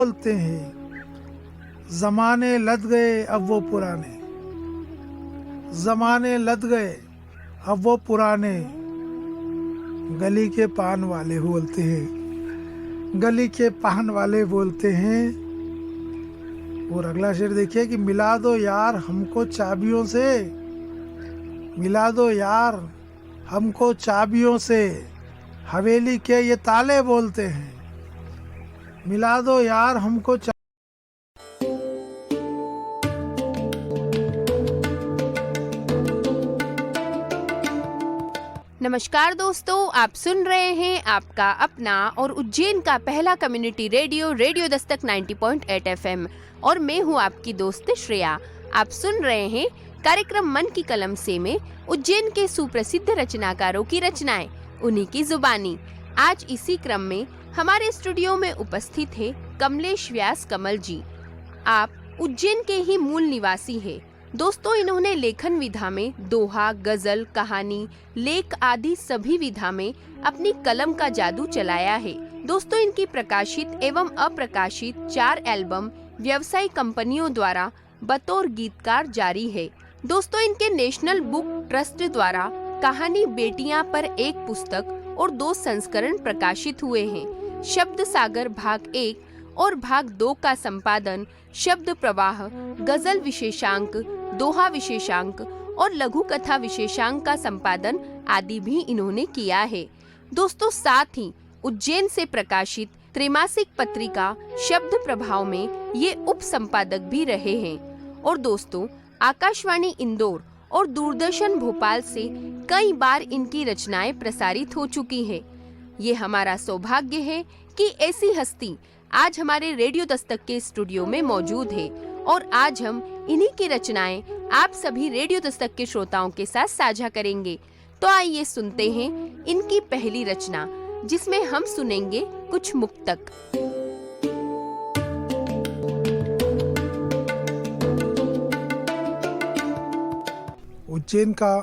बोलते हैं जमाने लद गए अब वो पुराने, जमाने लद गए अब वो पुराने, गली के पान वाले बोलते हैं, गली के पान वाले बोलते हैं। और अगला शेर देखिए कि मिला दो यार हमको चाबियों से, मिला दो यार हमको चाबियों से, हवेली के ये ताले बोलते हैं, मिला दो यार हमको नमस्कार दोस्तों, आप सुन रहे हैं आपका अपना और उज्जैन का पहला community radio radio Dastak 90.8 FM और मैं हूं आपकी दोस्त श्रेया। आप सुन रहे हैं कार्यक्रम मन की कलम से में उज्जैन के सुप्रसिद्ध रचनाकारों की रचनाएं, उन्हीं की जुबानी। आज इसी क्रम में हमारे स्टूडियो में उपस्थित है कमलेश व्यास कमल जी। आप उज्जैन के ही मूल निवासी हैं। दोस्तों, इन्होंने लेखन विधा में दोहा, गजल, कहानी, लेख आदि सभी विधा में अपनी कलम का जादू चलाया है। दोस्तों, इनकी प्रकाशित एवं अप्रकाशित 4 एल्बम व्यवसायिक कंपनियों द्वारा बतौर गीतकार जारी है। दोस्तों, इनके नेशनल बुक ट्रस्ट द्वारा कहानी बेटियां पर एक पुस्तक और 2 संस्करण प्रकाशित हुए हैं। शब्द सागर भाग 1 और भाग 2 का संपादन शब्द प्रवाह, गजल विशेषांक, दोहा विशेषांक और लघु कथा विशेषांक का संपादन आदि भी इन्होंने किया है। दोस्तों, साथ ही उज्जैन से प्रकाशित त्रैमासिक पत्रिका शब्द प्रभाव में ये उप संपादक भी रहे हैं। और दोस्तों, आकाशवाणी इंदौर और दूरदर्शन भोपाल से कई बार इनकी रचनाएं प्रसारित हो चुकी है। ये हमारा सौभाग्य है कि ऐसी हस्ती आज हमारे रेडियो दस्तक के स्टूडियो में मौजूद है और आज हम इन्हीं की रचनाएं आप सभी रेडियो दस्तक के श्रोताओं के साथ साझा करेंगे। तो आइए सुनते हैं इनकी पहली रचना, जिसमें हम सुनेंगे कुछ मुक्तक। उज्जैन का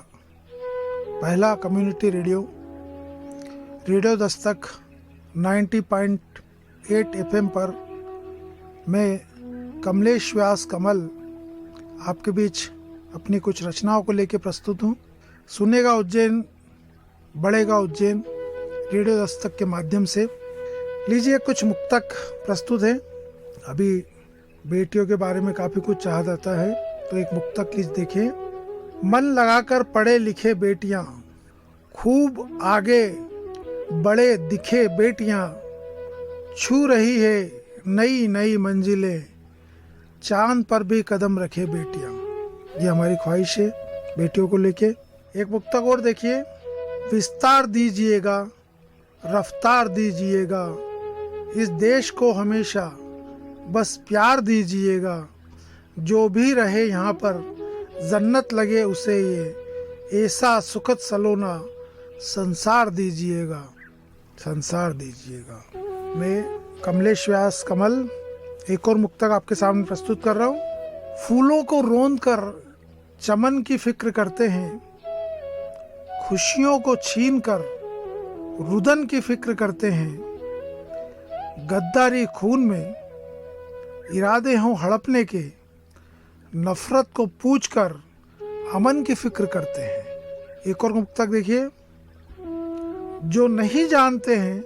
पहला community radio radio Dastak 90.8 FM पर मैं कमलेश व्यास कमल आपके बीच अपनी कुछ रचनाओं को लेकर प्रस्तुत हूँ। सुनेगा उज्जैन, बढ़ेगा उज्जैन रेडियो दस्तक के माध्यम से। लीजिए, कुछ मुक्तक प्रस्तुत है। अभी बेटियों के बारे में काफ़ी कुछ चाहा जाता है, तो एक मुक्तक लीजिए, देखिए। मन लगाकर पढ़े लिखे बेटियाँ, खूब आगे बड़े दिखे बेटियाँ, छू रही है नई नई मंजिलें, चांद पर भी कदम रखे बेटियाँ। ये हमारी ख्वाहिश है बेटियों को लेके। एक मुक्तक और देखिए। विस्तार दीजिएगा, रफ्तार दीजिएगा, इस देश को हमेशा बस प्यार दीजिएगा, जो भी रहे यहाँ पर जन्नत लगे उसे ये, ऐसा सुखद सलोना संसार दीजिएगा, संसार दीजिएगा। मैं कमलेश व्यास कमल एक और मुक्तक आपके सामने प्रस्तुत कर रहा हूँ। फूलों को रोंद कर चमन की फिक्र करते हैं, खुशियों को छीन कर रुदन की फिक्र करते हैं, गद्दारी खून में इरादे हों हड़पने के, नफरत को पूछ कर अमन की फिक्र करते हैं। एक और मुक्तक देखिए। जो नहीं जानते हैं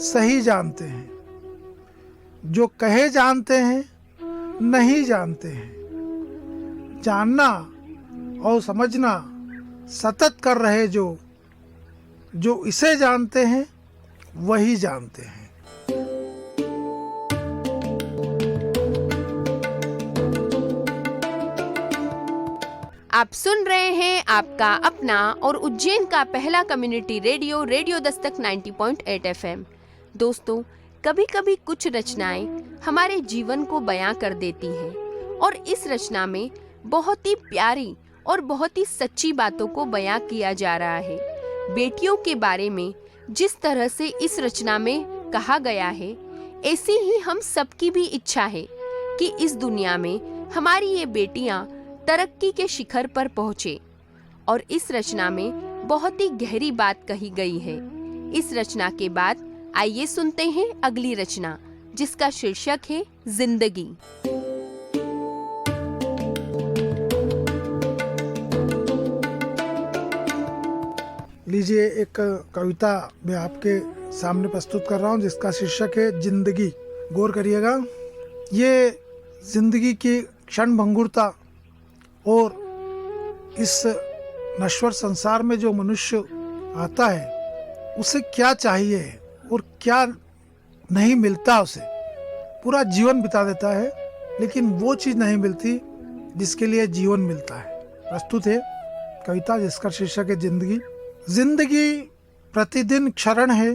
सही जानते हैं, जो कहे जानते हैं नहीं जानते हैं, जानना और समझना सतत कर रहे जो इसे जानते हैं वही जानते हैं। आप सुन रहे हैं आपका अपना और उज्जैन का पहला community radio radio Dastak 90.8 FM। दोस्तों, कभी कभी कुछ रचनाएं हमारे जीवन को बयां कर देती हैं और इस रचना में बहुत ही प्यारी और बहुत ही सच्ची बातों को बयां किया जा रहा है। बेटियों के बारे में जिस तरह से इस रचना में कहा गया है, ऐसी ही हम सबकी भी इच्छा है कि इस दुनिया में हमारी ये बेटियां तरक्की के शिखर पर पहुँचे। और इस रचना में बहुत ही गहरी बात कही गई है। इस रचना के बाद आइए सुनते हैं अगली रचना, जिसका शीर्षक है जिंदगी। लीजिए, एक कविता मैं आपके सामने प्रस्तुत कर रहा हूँ जिसका शीर्षक है जिंदगी। गौर करिएगा, ये जिंदगी की क्षण भंगुरता और इस नश्वर संसार में जो मनुष्य आता है उसे क्या चाहिए और क्या नहीं मिलता। उसे पूरा जीवन बिता देता है लेकिन वो चीज़ नहीं मिलती जिसके लिए जीवन मिलता है। प्रस्तुत है कविता जिसका शीर्षक है जिंदगी। जिंदगी प्रतिदिन क्षरण है,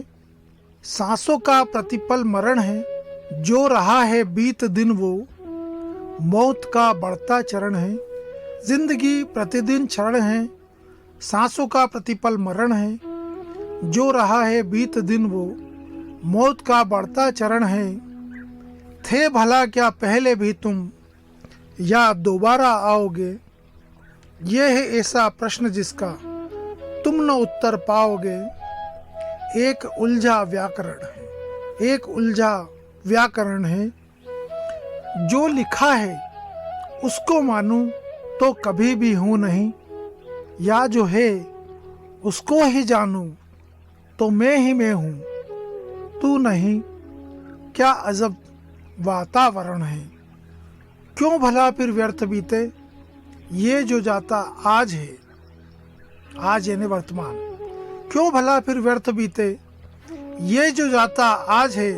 सांसों का प्रतिपल मरण है। जो रहा है बीत दिन वो मौत का बढ़ता चरण है। जिंदगी प्रतिदिन क्षरण है, सांसों का प्रतिपल मरण है। जो रहा है बीत दिन वो मौत का बढ़ता चरण है। थे भला क्या पहले भी तुम या दोबारा आओगे? ये है ऐसा प्रश्न जिसका तुम न उत्तर पाओगे। एक उलझा व्याकरण है, एक उलझा व्याकरण है। जो लिखा है उसको मानूं तो कभी भी हूँ नहीं, या जो है उसको ही जानूं तो मैं ही मैं हूँ, तू नहीं। क्या अजब वातावरण है, क्यों भला फिर व्यर्थ बीते ये जो जाता आज है। आज यानी वर्तमान, क्यों भला फिर व्यर्थ बीते ये जो जाता आज है।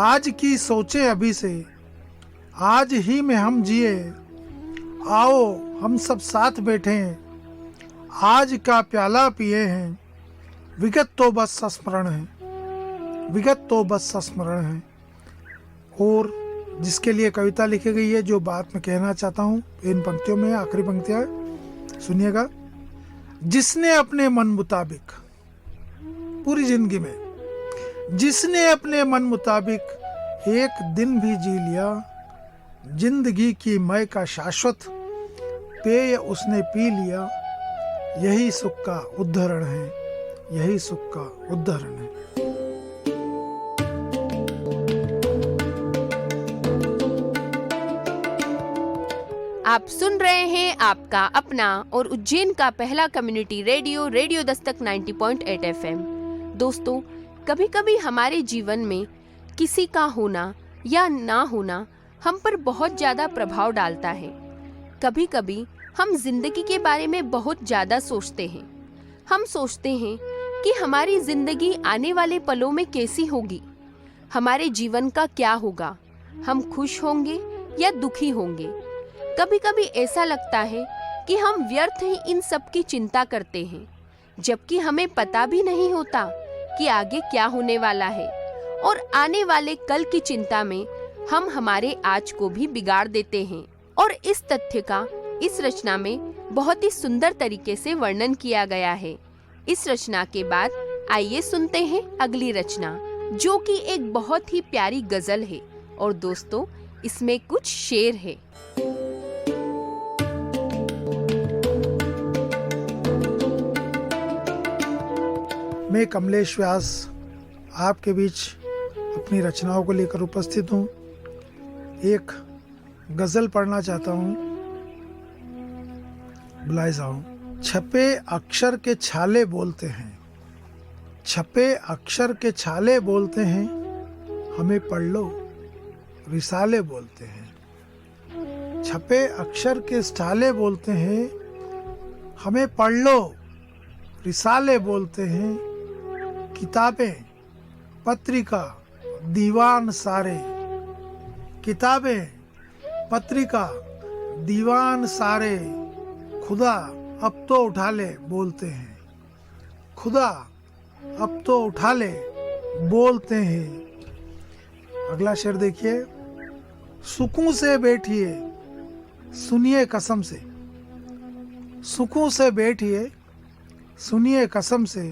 आज की सोचे अभी से, आज ही में हम जिए। आओ हम सब साथ बैठे हैं, आज का प्याला पिए हैं। विगत तो बस संस्मरण है, विगत तो बस संस्मरण है। और जिसके लिए कविता लिखी गई है, जो बात मैं कहना चाहता हूँ इन पंक्तियों में, आखिरी पंक्तियाँ सुनिएगा। जिसने अपने मन मुताबिक, पूरी जिंदगी में जिसने अपने मन मुताबिक एक दिन भी जी लिया, जिंदगी की मय का शाश्वत पेय उसने पी लिया। यही सुख का उद्धरण है, यही सुख का उद्धरण है। आप सुन रहे हैं आपका अपना और उज्जैन का पहला community radio, radio Dastak 90.8 FM। दोस्तों, कभी कभी हमारे जीवन में किसी का होना या ना होना हम पर बहुत ज़्यादा प्रभाव डालता है। कभी कभी हम जिंदगी के बारे में बहुत ज़्यादा सोचते हैं। हम सोचते हैं कि हमारी जिंदगी आने वाले पलों में कैसी होगी, हमारे जीवन का क्या होगा, हम खुश होंगे या दुखी होंगे। कभी कभी ऐसा लगता है कि हम व्यर्थ ही इन सब की चिंता करते हैं, जबकि हमें पता भी नहीं होता कि आगे क्या होने वाला है। और आने वाले कल की चिंता में हम हमारे आज को भी बिगाड़ देते हैं। और इस तथ्य का इस रचना में बहुत ही सुंदर तरीके से वर्णन किया गया है। इस रचना के बाद आइए सुनते हैं अगली रचना, जो कि एक बहुत ही प्यारी गजल है। और दोस्तों, इसमें कुछ शेर है। मैं कमलेश व्यास आपके बीच अपनी रचनाओं को लेकर उपस्थित हूँ। एक गजल पढ़ना चाहता हूँ। बुलाए जाऊं। छपे अक्षर के छाले बोलते हैं, छपे अक्षर के छाले बोलते हैं। हमें पढ़ लो रिसाले बोलते हैं। छपे अक्षर के छाले बोलते हैं, हमें पढ़ लो रिसाले बोलते हैं। किताबें पत्रिका दीवान सारे, किताबें पत्रिका दीवान सारे। खुदा अब तो उठा ले बोलते हैं, खुदा अब तो उठा ले बोलते हैं। अगला शेर देखिए। सुकून से बैठिए सुनिए कसम से, सुकून से बैठिए सुनिए कसम से।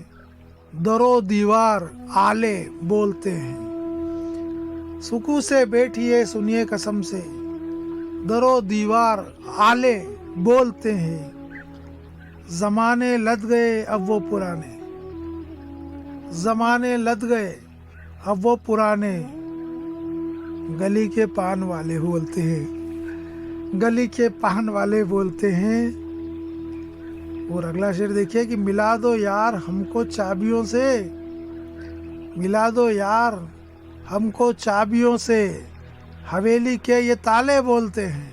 दरो दीवार आले बोलते हैं। सुकून से बैठिए सुनिए कसम से, दरो दीवार आले बोलते हैं। जमाने लद गए अब वो पुराने, जमाने लद गए अब वो पुराने। गली के पान वाले बोलते हैं, गली के पान वाले बोलते हैं। और अगला शेर देखिए कि मिला दो यार हमको चाबियों से, मिला दो यार हमको चाबियों से, हवेली के ये ताले बोलते हैं।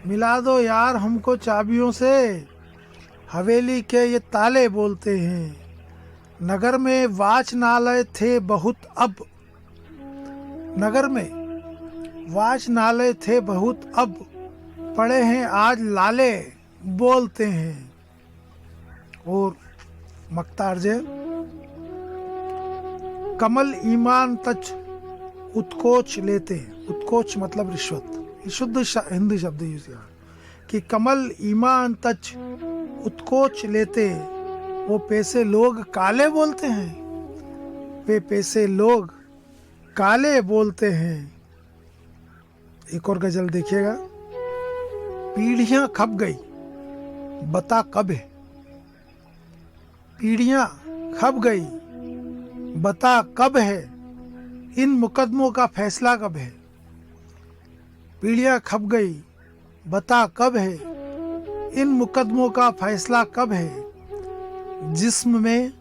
मिला दो यार हमको चाबियों से, हवेली के ये ताले बोलते हैं। नगर में वाचनालय थे बहुत अब, नगर में वाचनालय थे बहुत अब, पड़े हैं आज लाले बोलते हैं। और मक्तारजे कमल ईमान तच उत्कोच लेते, उत्कोच मतलब रिश्वत, ये शुद्ध हिंदी शब्द यूज किया कि कमल ईमान तच उत्कोच लेते, वो पैसे लोग काले बोलते हैं, वे पैसे लोग काले बोलते हैं। एक और गजल देखिएगा, पीढ़ियां खप गई बता कब है, पीढ़ियां खप गई बता कब है, इन मुकदमों का फैसला कब है। पीढ़ियां खप गई बता कब है, इन मुकदमों का फैसला कब है। जिस्म में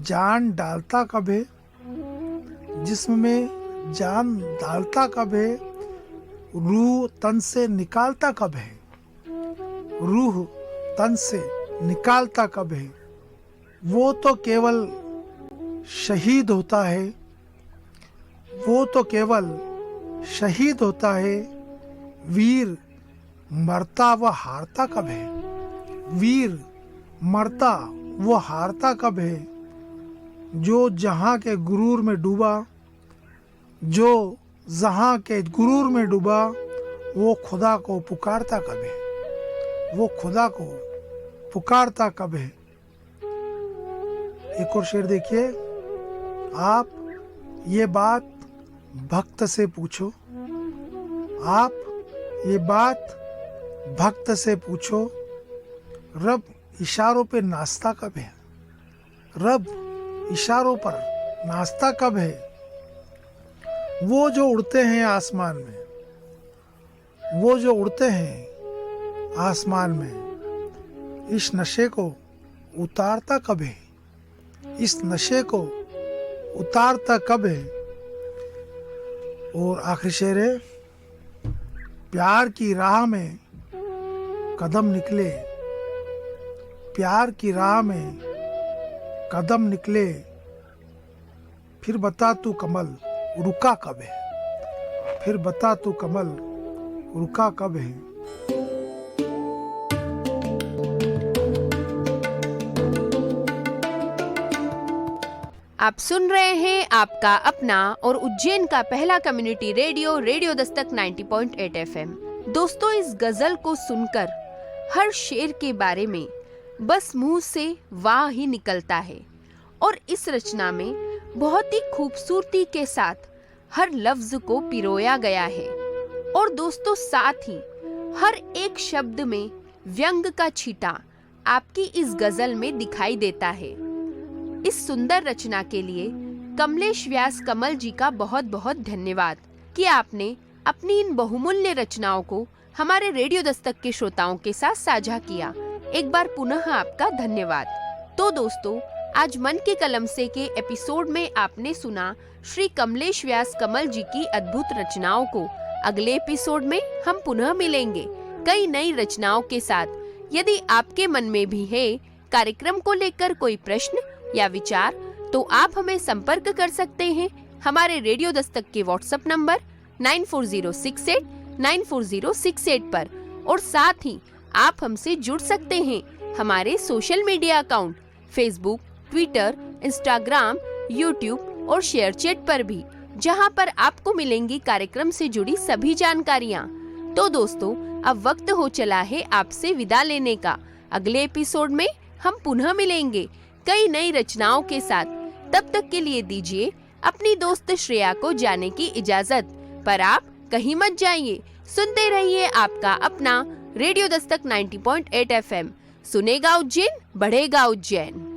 जान डालता कब है, जिस्म में जान डालता कब है, रूह तन से निकालता कब है, रूह तन से निकालता कब है। वो तो केवल शहीद होता है, वो तो केवल शहीद होता है, वीर मरता व हारता कब है, वीर मरता वो हारता कब है। जो जहां के गुरूर में डूबा, जो जहां के गुरूर में डूबा, वो खुदा को पुकारता कब है, वो खुदा को पुकारता कब है। एक और शेर देखिए, आप ये बात भक्त से पूछो, आप ये बात भक्त से पूछो, रब इशारों पे नाश्ता कब है, रब इशारों पर नाश्ता कब है। वो जो उड़ते हैं आसमान में, वो जो उड़ते हैं आसमान में, इस नशे को उतारता कब है, इस नशे को उतारता कब है। और आखिरी शेर है, प्यार की राह में कदम निकले, प्यार की राह में कदम निकले, फिर बता तू कमल रुका कब है, फिर बता तू कमल रुका कब है। आप सुन रहे हैं आपका अपना और उज्जैन का पहला community radio, radio Dastak 90.8 FM। दोस्तों, इस गजल को सुनकर हर शेर के बारे में बस मुंह से वाह ही निकलता है। और इस रचना में बहुत ही खूबसूरती के साथ हर लफ्ज को पिरोया गया है। और दोस्तों, साथ ही हर एक शब्द में व्यंग का छींटा आपकी इस गजल में दिखाई देता है। इस सुंदर रचना के लिए कमलेश व्यास कमल जी का बहुत बहुत धन्यवाद कि आपने अपनी इन बहुमूल्य रचनाओं को हमारे रेडियो दस्तक के श्रोताओं के साथ साझा किया। एक बार पुनः आपका धन्यवाद। तो दोस्तों, आज मन के कलम से के एपिसोड में आपने सुना श्री कमलेश व्यास कमल जी की अद्भुत रचनाओं को। अगले एपिसोड में हम पुनः मिलेंगे कई नई रचनाओं के साथ। यदि आपके मन में भी है कार्यक्रम को लेकर कोई प्रश्न या विचार, तो आप हमें संपर्क कर सकते हैं हमारे रेडियो दस्तक के व्हाट्सएप नंबर 9406894068 पर। और साथ ही आप हमसे जुड़ सकते हैं हमारे social media account Facebook, Twitter, Instagram, YouTube और शेयर चैट पर भी, जहां पर आपको मिलेंगी कार्यक्रम से जुड़ी सभी जानकारियां। तो दोस्तों, अब वक्त हो चला है आपसे विदा लेने का। अगले एपिसोड में हम पुनः मिलेंगे कई नई रचनाओं के साथ। तब तक के लिए दीजिए अपनी दोस्त श्रेया को जाने की इजाजत। पर आप कहीं मत जाइए, सुनते रहिए आपका अपना रेडियो दस्तक 90.8 FM। सुनेगा उज्जैन, बढ़ेगा उज्जैन।